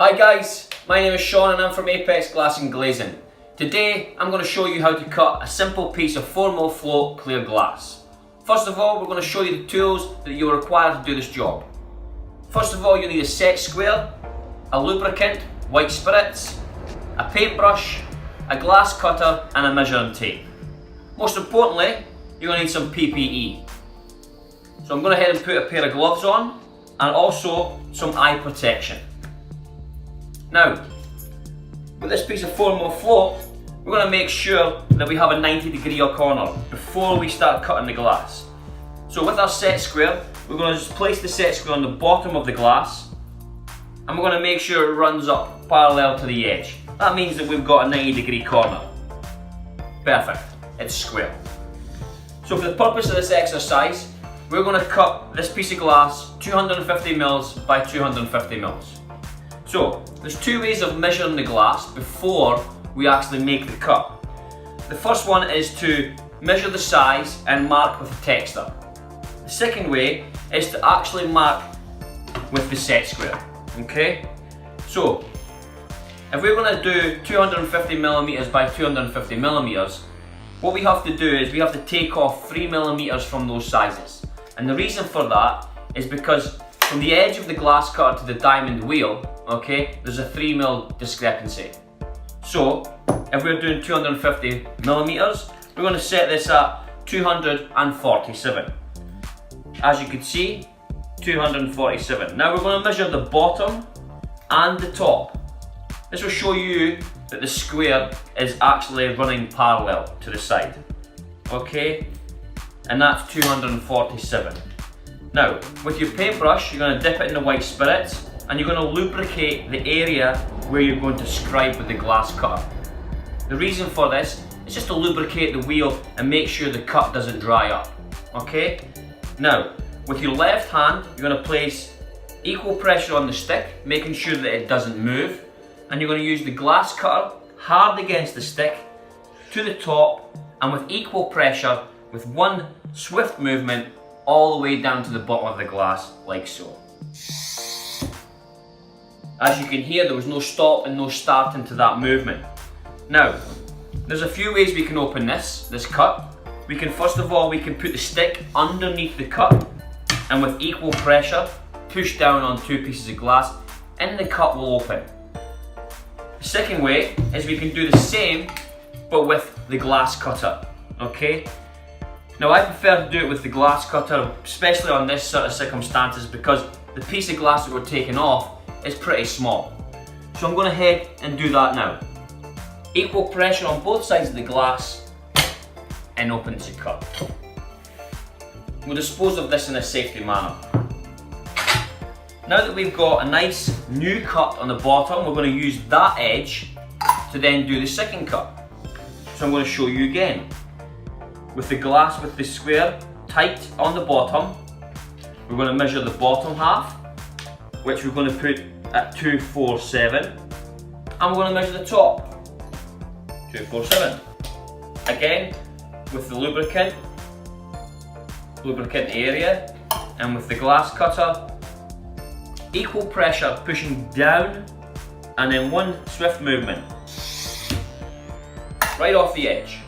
Hi guys, my name is Sean and I'm from Apex Glassing Glazing. Today I'm going to show you how to cut a simple piece of 4mm float clear glass. First of all, we're going to show you the tools that you will require to do this job. First of all, you need a set square, a lubricant, white spirits, a paintbrush, a glass cutter and a measuring tape. Most importantly, you're going to need some PPE. So I'm going to head and put a pair of gloves on and also some eye protection. Now, with this piece of 4mm float, we're going to make sure that we have a 90-degree corner before we start cutting the glass. So with our set square, we're going to just place the set square on the bottom of the glass and we're going to make sure it runs up parallel to the edge. That means that we've got a 90-degree corner. Perfect, it's square. So for the purpose of this exercise, we're going to cut this piece of glass 250mm by 250mm. So, there's two ways of measuring the glass before we actually make the cut. The first one is to measure the size and mark with a texter. The second way is to actually mark with the set square. Okay? So, if we're going to do 250mm by 250mm, what we have to do is we have to take off 3mm from those sizes. And the reason for that is because from the edge of the glass cutter to the diamond wheel, okay, there's a 3mm discrepancy. So, if we're doing 250mm, we're going to set this at 247. As you can see, 247. Now we're going to measure the bottom and the top. This will show you that the square is actually running parallel to the side. Okay, and that's 247. Now, with your paintbrush, you're going to dip it in the white spirits and you're going to lubricate the area where you're going to scribe with the glass cutter. The reason for this is just to lubricate the wheel and make sure the cut doesn't dry up. Okay? Now, with your left hand, you're going to place equal pressure on the stick, making sure that it doesn't move. And you're going to use the glass cutter hard against the stick to the top and with equal pressure, with one swift movement, all the way down to the bottom of the glass, like so. As you can hear, there was no stop and no starting to that movement. Now, there's a few ways we can open this cut. We can, first of all, we can put the stick underneath the cut and with equal pressure, push down on two pieces of glass and the cut will open. The second way is we can do the same, but with the glass cutter, okay? Now I prefer to do it with the glass cutter, especially on this sort of circumstances, because the piece of glass that we're taking off is pretty small. So I'm going to head and do that now. Equal pressure on both sides of the glass and open to cut. We'll dispose of this in a safety manner. Now that we've got a nice new cut on the bottom, we're going to use that edge to then do the second cut. So I'm going to show you again. With the glass with the square tight on the bottom, we're going to measure the bottom half, which we're going to put at 247, and we're going to measure the top, 247. Again, with the lubricant area, and with the glass cutter, equal pressure pushing down, and then one swift movement, right off the edge.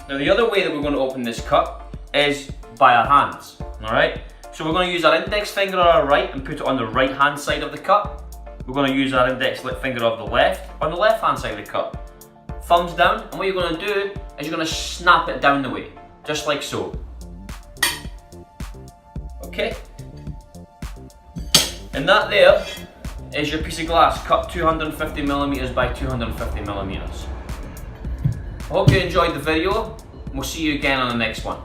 Now the other way that we're going to open this cut is by our hands, alright? So we're going to use our index finger on our right and put it on the right hand side of the cut. We're going to use our index finger of the left on the left hand side of the cut. Thumbs down, and what you're going to do is you're going to snap it down the way, just like so. Okay? And that there is your piece of glass cut 250mm by 250mm. I hope you enjoyed the video, and we'll see you again on the next one.